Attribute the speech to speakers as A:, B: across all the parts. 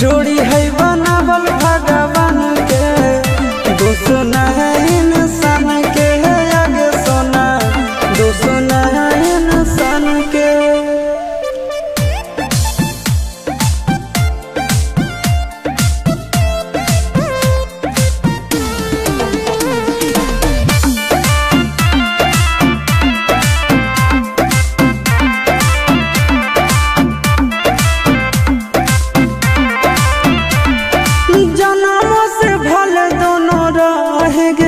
A: जोड़ी है बनावल भगवान के, दोस्त न है इंसान के, है आगे सोना दोस्त न है इंसान के।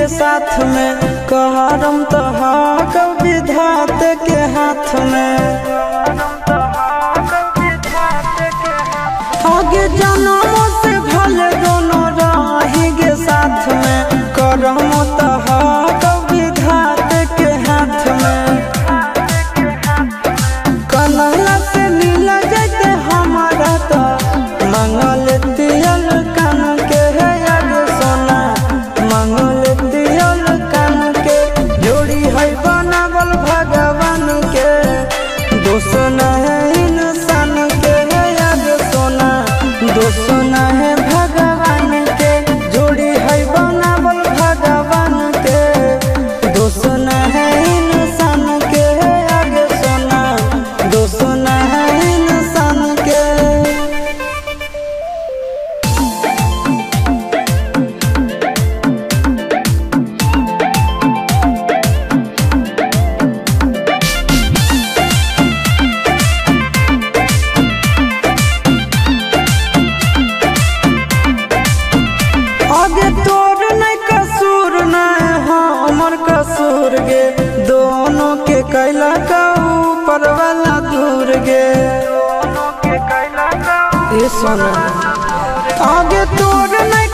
A: साथ में कहरम तो विधात के हाथ में, आगे जन्मों से भले दोनों रहेंगे साथ में, करम तो विधात के हाथ में। कन्हैया से मिल जाते हमारा तो मंगल तियल कान के, है आगे सोना मंगल बनावल भगवान के, दोस्त न है इंसान के, है आगे सोना दोस्त न है भगवान के। जोड़ी है बनावल भगवान के, दोस्त न है इंसान के, है आगे सोना दोस्त न है इंसान के। आगे तोर नहीं कसूर नहीं हमर कसूर गे, दोनों के कैला का ऊपर वाला दूर गे। ये सोना आगे तोर नहीं